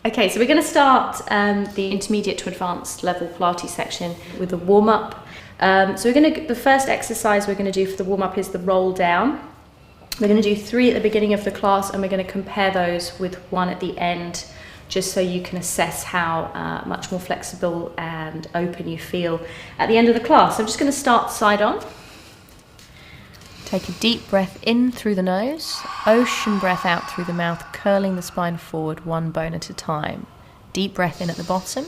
Okay, so we're going to start the intermediate to advanced level Pilates section with a warm-up. The first exercise we're going to do for the warm-up is the roll down. We're going to do 3 at the beginning of the class, and we're going to compare those with 1 at the end, just so you can assess how much more flexible and open you feel at the end of the class. So I'm just going to start side on. Take a deep breath in through the nose, ocean breath out through the mouth, curling the spine forward 1 bone at a time. Deep breath in at the bottom.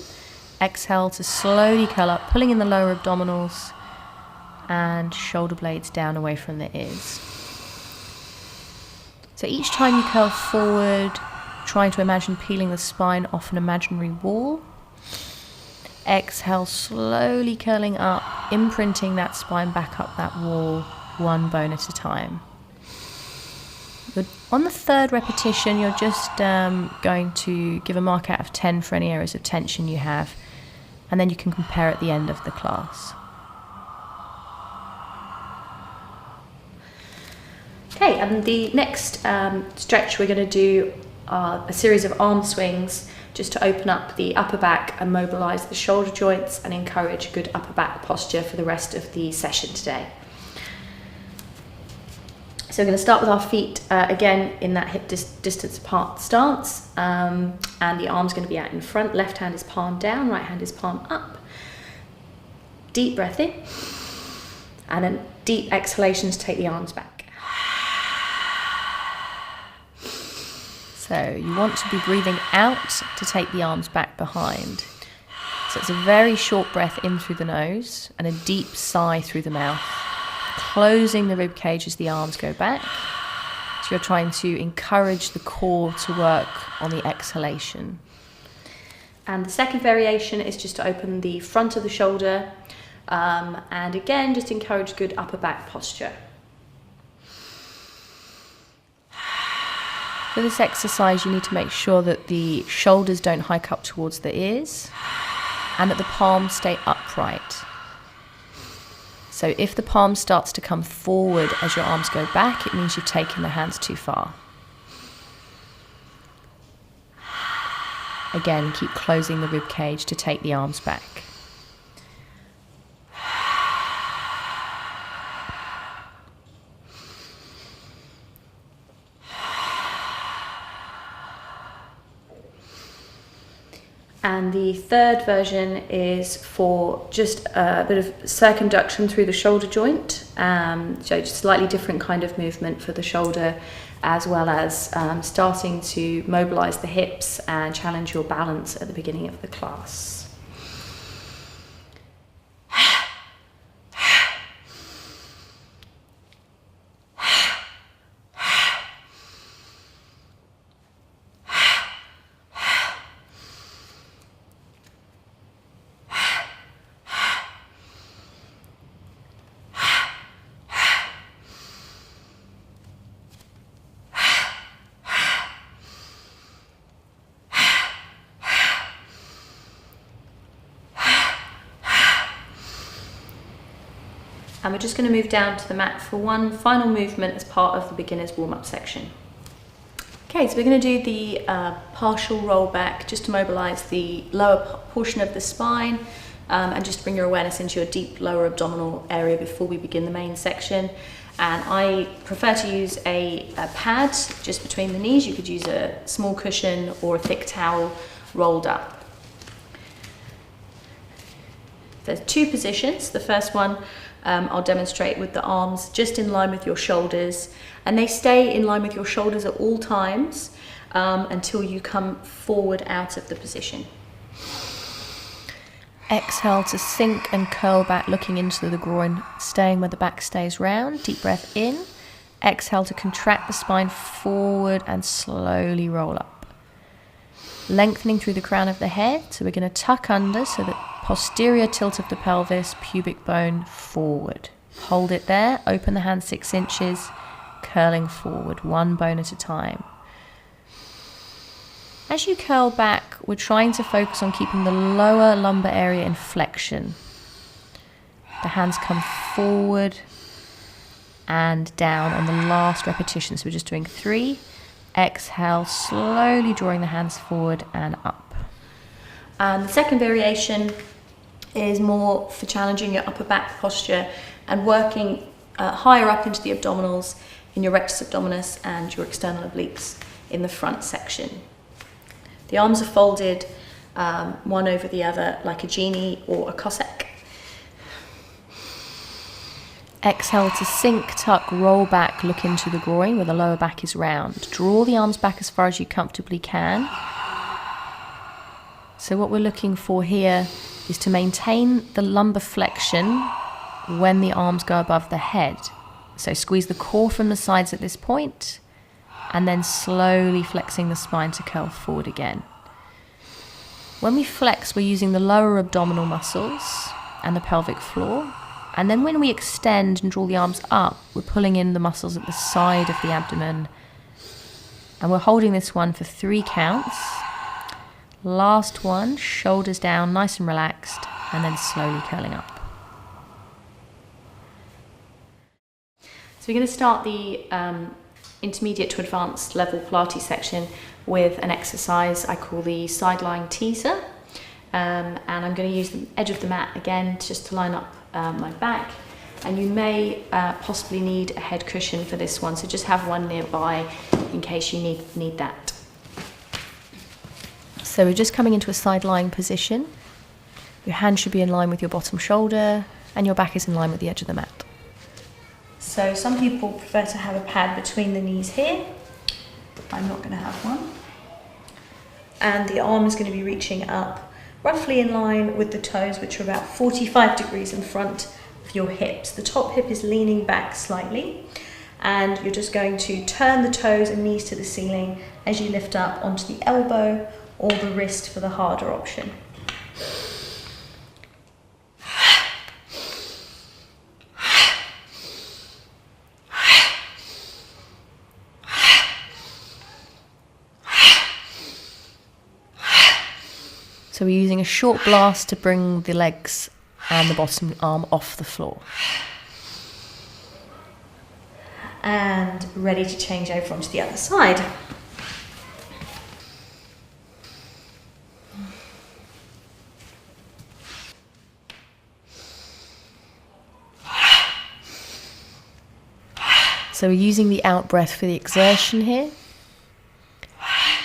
Exhale to slowly curl up, pulling in the lower abdominals and shoulder blades down away from the ears. So each time you curl forward, trying to imagine peeling the spine off an imaginary wall. Exhale, slowly curling up, imprinting that spine back up that wall, 1 bone at a time. On the 3rd repetition, you're just going to give a mark out of 10 for any areas of tension you have, and then you can compare at the end of the class. Okay, and the next stretch we're going to do are a series of arm swings just to open up the upper back and mobilise the shoulder joints and encourage good upper back posture for the rest of the session today. So we're going to start with our feet again in that hip distance apart stance, and the arm's going to be out in front. Left hand is palm down, right hand is palm up. Deep breath in, and then deep exhalations to take the arms back. So you want to be breathing out to take the arms back behind. So it's a very short breath in through the nose and a deep sigh through the mouth, closing the rib cage as the arms go back. So you're trying to encourage the core to work on the exhalation. And the second variation is just to open the front of the shoulder, and again just encourage good upper back posture. For this exercise, you need to make sure that the shoulders don't hike up towards the ears and that the palms stay upright. So if the palm starts to come forward as your arms go back, it means you've taken the hands too far. Again, keep closing the rib cage to take the arms back. And the 3rd version is for just a bit of circumduction through the shoulder joint, so just slightly different kind of movement for the shoulder, as well as starting to mobilise the hips and challenge your balance at the beginning of the class. And we're just going to move down to the mat for one final movement as part of the beginner's warm-up section. Okay, so we're going to do the partial roll back just to mobilise the lower portion of the spine and just bring your awareness into your deep lower abdominal area before we begin the main section. And I prefer to use a pad just between the knees. You could use a small cushion or a thick towel rolled up. There's 2 positions. The first one I'll demonstrate with the arms just in line with your shoulders, and they stay in line with your shoulders at all times until you come forward out of the position. Exhale to sink and curl back, looking into the groin, staying where the back stays round. Deep breath in. Exhale to contract the spine forward and slowly roll up. Lengthening through the crown of the head, so we're going to tuck under so that posterior tilt of the pelvis, pubic bone forward. Hold it there, open the hand 6 inches, curling forward, 1 bone at a time. As you curl back, we're trying to focus on keeping the lower lumbar area in flexion. The hands come forward and down on the last repetition. So we're just doing 3. Exhale, slowly drawing the hands forward and up. And the second variation is more for challenging your upper back posture and working higher up into the abdominals in your rectus abdominis and your external obliques in the front section. The arms are folded one over the other like a genie or a Cossack. Exhale to sink, tuck, roll back, look into the groin where the lower back is round. Draw the arms back as far as you comfortably can. So what we're looking for here is to maintain the lumbar flexion when the arms go above the head. So squeeze the core from the sides at this point, and then slowly flexing the spine to curl forward again. When we flex, we're using the lower abdominal muscles and the pelvic floor. And then when we extend and draw the arms up, we're pulling in the muscles at the side of the abdomen. And we're holding this one for 3 counts. Last one, shoulders down, nice and relaxed, and then slowly curling up. So we're going to start the intermediate to advanced level Pilates section with an exercise I call the side lying teaser. And I'm going to use the edge of the mat again just to line up my back, and you may possibly need a head cushion for this one, so just have one nearby in case you need that. So we're just coming into a side lying position. Your hand should be in line with your bottom shoulder and your back is in line with the edge of the mat. So some people prefer to have a pad between the knees here. I'm not going to have one. And the arm is going to be reaching up roughly in line with the toes, which are about 45 degrees in front of your hips. The top hip is leaning back slightly, and you're just going to turn the toes and knees to the ceiling as you lift up onto the elbow or the wrist for the harder option. So we're using a short blast to bring the legs and the bottom arm off the floor. And ready to change over onto the other side. So we're using the out breath for the exertion here.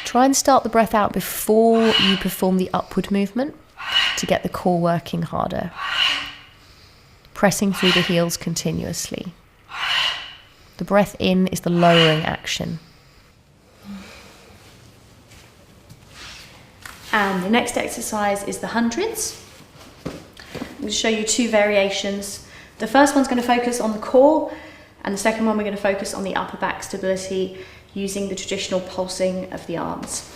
Try and start the breath out before you perform the upward movement to get the core working harder. Pressing through the heels continuously. The breath in is the lowering action. And the next exercise is the hundreds. I'm going to show you 2 variations. The first one's going to focus on the core, and the second one we're going to focus on the upper back stability using the traditional pulsing of the arms.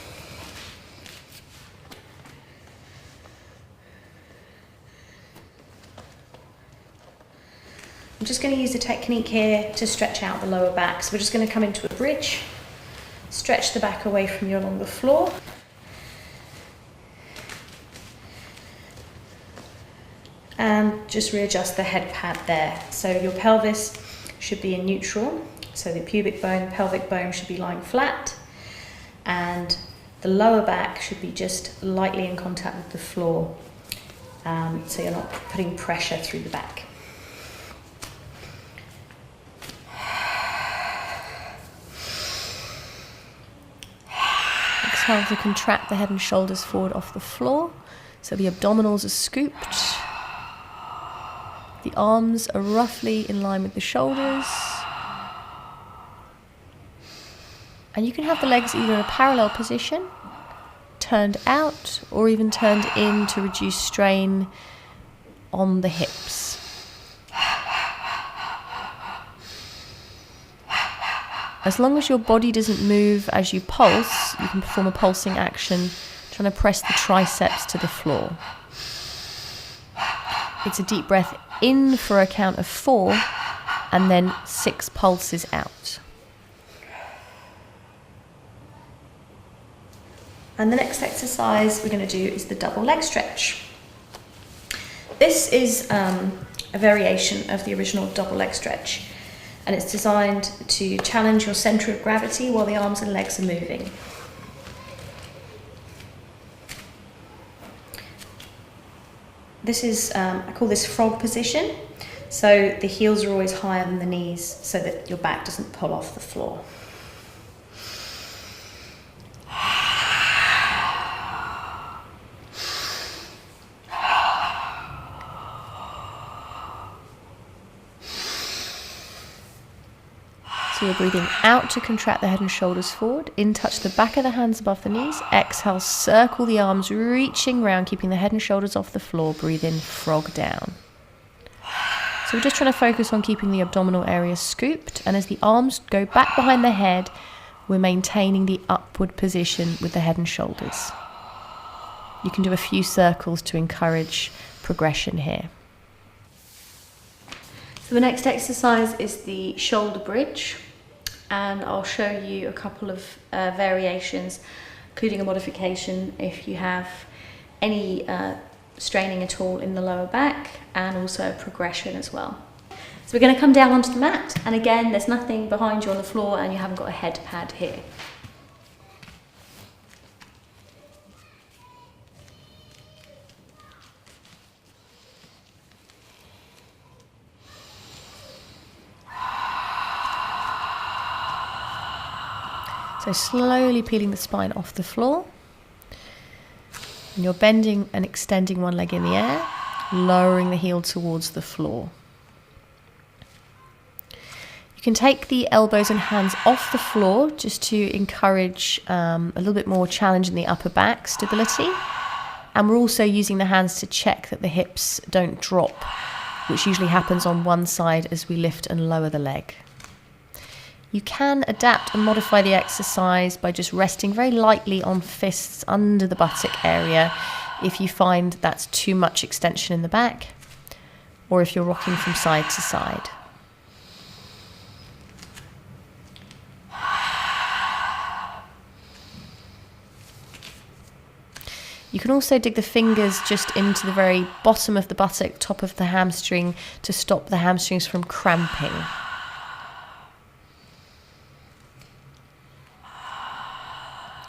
I'm just going to use the technique here to stretch out the lower back. So we're just going to come into a bridge, stretch the back away from you along the floor. And just readjust the head pad there. So your pelvis should be in neutral. So the pubic bone, pelvic bone should be lying flat, and the lower back should be just lightly in contact with the floor, so you're not putting pressure through the back. Exhale to contract the head and shoulders forward off the floor, so the abdominals are scooped. The arms are roughly in line with the shoulders. And you can have the legs either in a parallel position, turned out, or even turned in to reduce strain on the hips. As long as your body doesn't move as you pulse, you can perform a pulsing action, trying to press the triceps to the floor. It's a deep breath in for a count of 4, and then 6 pulses out. And the next exercise we're going to do is the double leg stretch. This is a variation of the original double leg stretch. and it's designed to challenge your centre of gravity while the arms and legs are moving. This is, I call this frog position. So the heels are always higher than the knees so that your back doesn't pull off the floor. So you're breathing out to contract the head and shoulders forward. In, touch the back of the hands above the knees. Exhale, circle the arms, reaching round, keeping the head and shoulders off the floor. Breathe in, frog down. So we're just trying to focus on keeping the abdominal area scooped. And as the arms go back behind the head, we're maintaining the upward position with the head and shoulders. You can do a few circles to encourage progression here. So the next exercise is the shoulder bridge. And I'll show you a couple of variations, including a modification if you have any straining at all in the lower back, and also a progression as well. So we're going to come down onto the mat, and again there's nothing behind you on the floor and you haven't got a head pad here. So slowly peeling the spine off the floor. And you're bending and extending one leg in the air, lowering the heel towards the floor. You can take the elbows and hands off the floor just to encourage a little bit more challenge in the upper back stability. And we're also using the hands to check that the hips don't drop, which usually happens on one side as we lift and lower the leg. You can adapt and modify the exercise by just resting very lightly on fists under the buttock area if you find that's too much extension in the back, or if you're rocking from side to side. You can also dig the fingers just into the very bottom of the buttock, top of the hamstring, to stop the hamstrings from cramping.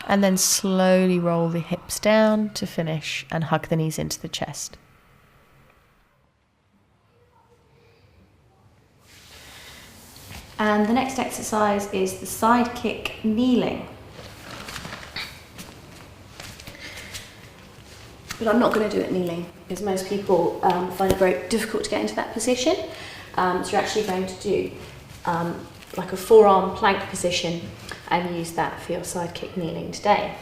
And then slowly roll the hips down to finish and hug the knees into the chest. And the next exercise is the side kick kneeling. But I'm not going to do it kneeling because most people find it very difficult to get into that position. So you're actually going to do like a forearm plank position and use that for your side kick kneeling today.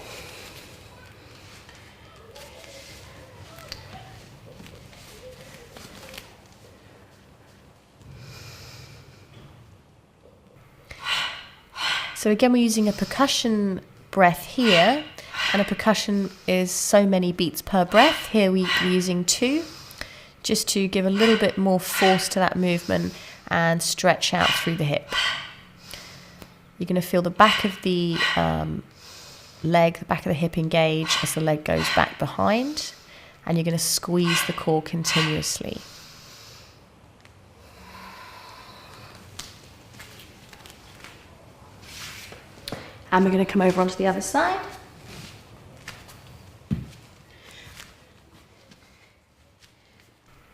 So again, we're using a percussion breath here, and a percussion is so many beats per breath. Here we're using 2, just to give a little bit more force to that movement and stretch out through the hip. You're going to feel the back of the leg, the back of the hip engage as the leg goes back behind, and you're going to squeeze the core continuously. And we're going to come over onto the other side.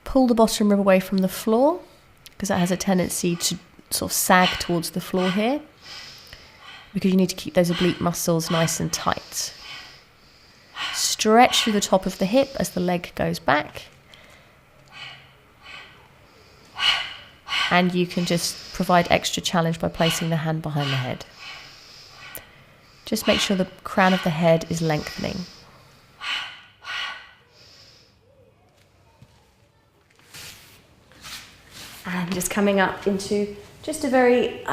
Pull the bottom rib away from the floor, because that has a tendency to sort of sag towards the floor here, because you need to keep those oblique muscles nice and tight. Stretch through the top of the hip as the leg goes back. And you can just provide extra challenge by placing the hand behind the head. Just make sure the crown of the head is lengthening. And just coming up into just a very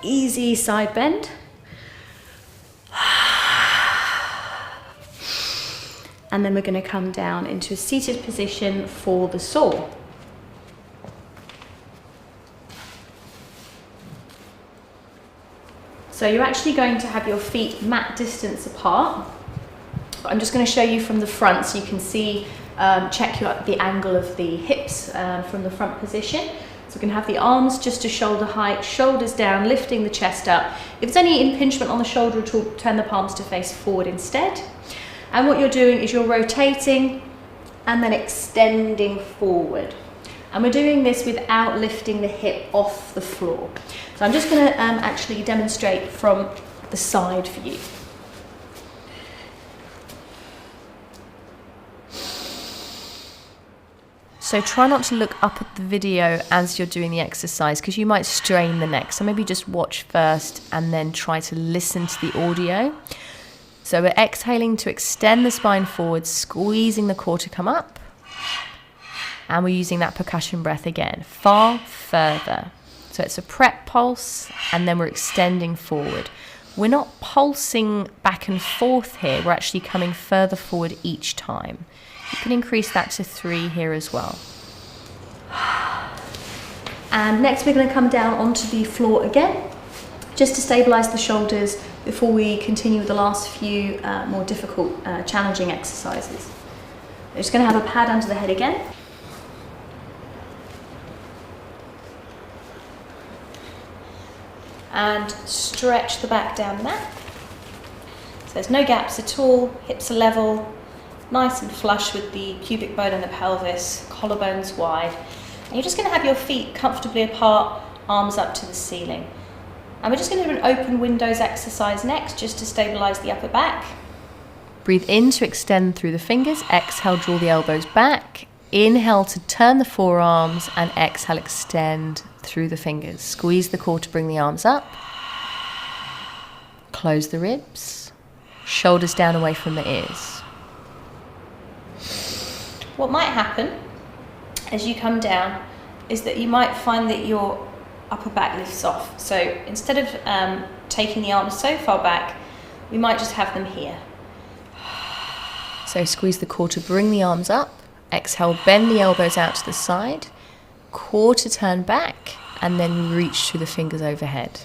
easy side bend. And then we're going to come down into a seated position for the saw. So you're actually going to have your feet mat distance apart. But I'm just going to show you from the front so you can see, check the angle of the hips from the front position. So we can have the arms just to shoulder height, shoulders down, lifting the chest up. If there's any impingement on the shoulder at all, turn the palms to face forward instead. And what you're doing is you're rotating and then extending forward. And we're doing this without lifting the hip off the floor. So I'm just going to actually demonstrate from the side for you. So try not to look up at the video as you're doing the exercise because you might strain the neck. So maybe just watch first and then try to listen to the audio. So we're exhaling to extend the spine forward, squeezing the core to come up. And we're using that percussion breath again, far further. So it's a prep pulse and then we're extending forward. We're not pulsing back and forth here, we're actually coming further forward each time. You can increase that to 3 here as well. And next we're going to come down onto the floor again, just to stabilise the shoulders before we continue with the last few more difficult, challenging exercises. We're just going to have a pad under the head again. And stretch the back down the mat. So there's no gaps at all, hips are level, nice and flush with the pubic bone and the pelvis, collarbones wide. And you're just going to have your feet comfortably apart, arms up to the ceiling. And we're just going to do an open windows exercise next, just to stabilise the upper back. Breathe in to extend through the fingers, exhale, draw the elbows back. Inhale to turn the forearms and exhale, extend through the fingers. Squeeze the core to bring the arms up. Close the ribs. Shoulders down away from the ears. What might happen as you come down is that you might find that your upper back lifts off. So instead of taking the arms so far back, we might just have them here. So squeeze the core to bring the arms up. Exhale, bend the elbows out to the side. Core to turn back and then reach through the fingers overhead.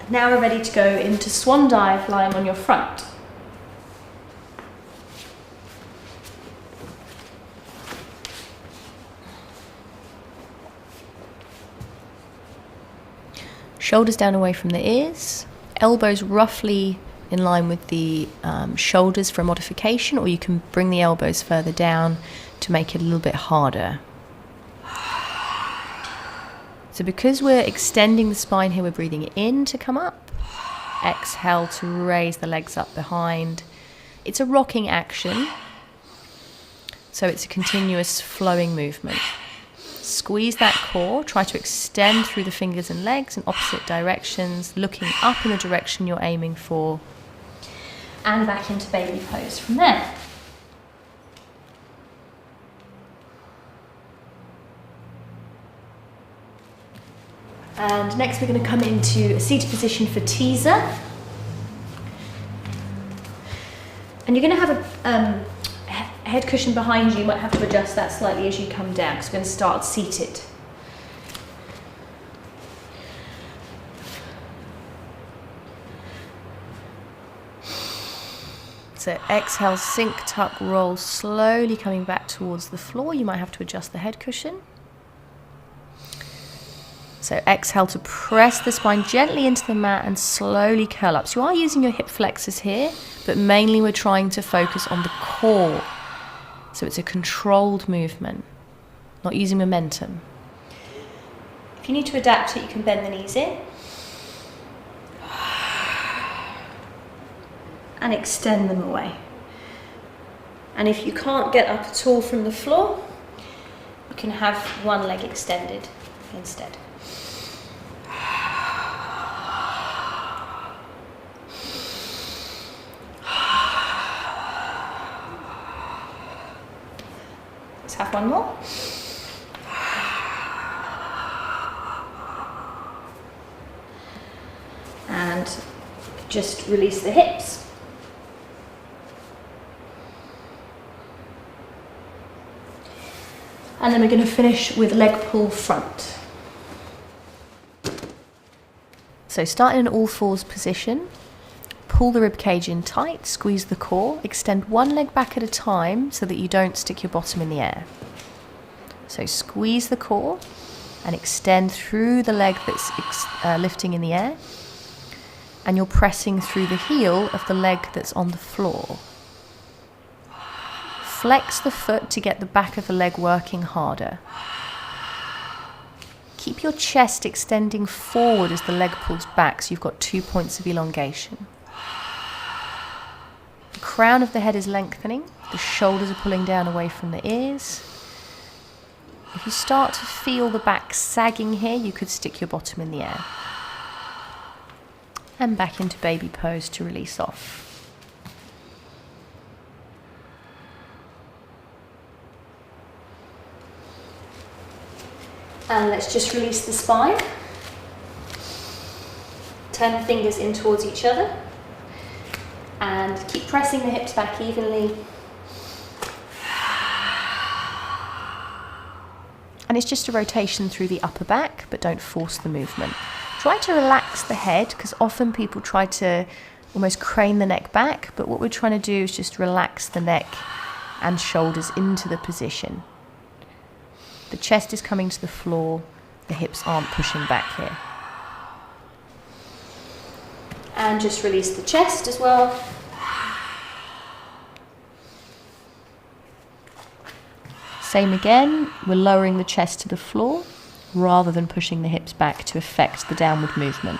Now we're ready to go into swan dive, lying on your front. Shoulders down away from the ears, elbows roughly in line with the shoulders for a modification, or you can bring the elbows further down to make it a little bit harder. So because we're extending the spine here, we're breathing in to come up, exhale to raise the legs up behind. It's a rocking action, so it's a continuous flowing movement. Squeeze that core, try to extend through the fingers and legs in opposite directions, looking up in the direction you're aiming for. And back into baby pose from there. And next we're going to come into a seated position for teaser. And you're going to have a head cushion behind you. You might have to adjust that slightly as you come down, because we're going to start seated. So exhale, sink, tuck, roll, slowly coming back towards the floor. You might have to adjust the head cushion. So exhale to press the spine gently into the mat and slowly curl up. So you are using your hip flexors here, but mainly we're trying to focus on the core. So it's a controlled movement, not using momentum. If you need to adapt it, you can bend the knees in. And extend them away. And if you can't get up at all from the floor, you can have one leg extended instead. Let's have one more. And just release the hips. And then we're going to finish with leg pull front. So start in an all fours position. Pull the rib cage in tight, squeeze the core, extend one leg back at a time so that you don't stick your bottom in the air. So squeeze the core and extend through the leg that's lifting in the air, and you're pressing through the heel of the leg that's on the floor. Flex the foot to get the back of the leg working harder. Keep your chest extending forward as the leg pulls back, so you've got 2 points of elongation. The crown of the head is lengthening, the shoulders are pulling down away from the ears. If you start to feel the back sagging here, you could stick your bottom in the air. And back into baby pose to release off. And let's just release the spine. Turn the fingers in towards each other. And keep pressing the hips back evenly. And it's just a rotation through the upper back, but don't force the movement. Try to relax the head, because often people try to almost crane the neck back, but what we're trying to do is just relax the neck and shoulders into the position. The chest is coming to the floor, the hips aren't pushing back here. And just release the chest as well. Same again, we're lowering the chest to the floor rather than pushing the hips back to affect the downward movement.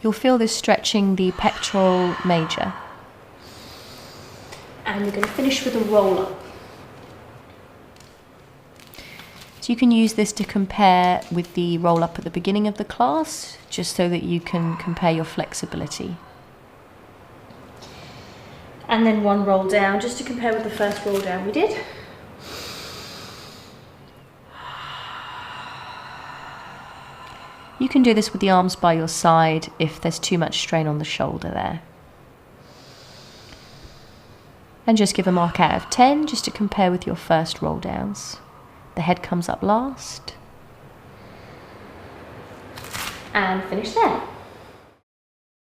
You'll feel this stretching the pectoral major. And we're going to finish with a roll up. So you can use this to compare with the roll up at the beginning of the class, just so that you can compare your flexibility. And then one roll down, just to compare with the first roll down we did. You can do this with the arms by your side if there's too much strain on the shoulder there. And just give a mark out of 10, just to compare with your first roll downs. The head comes up last. And finish there.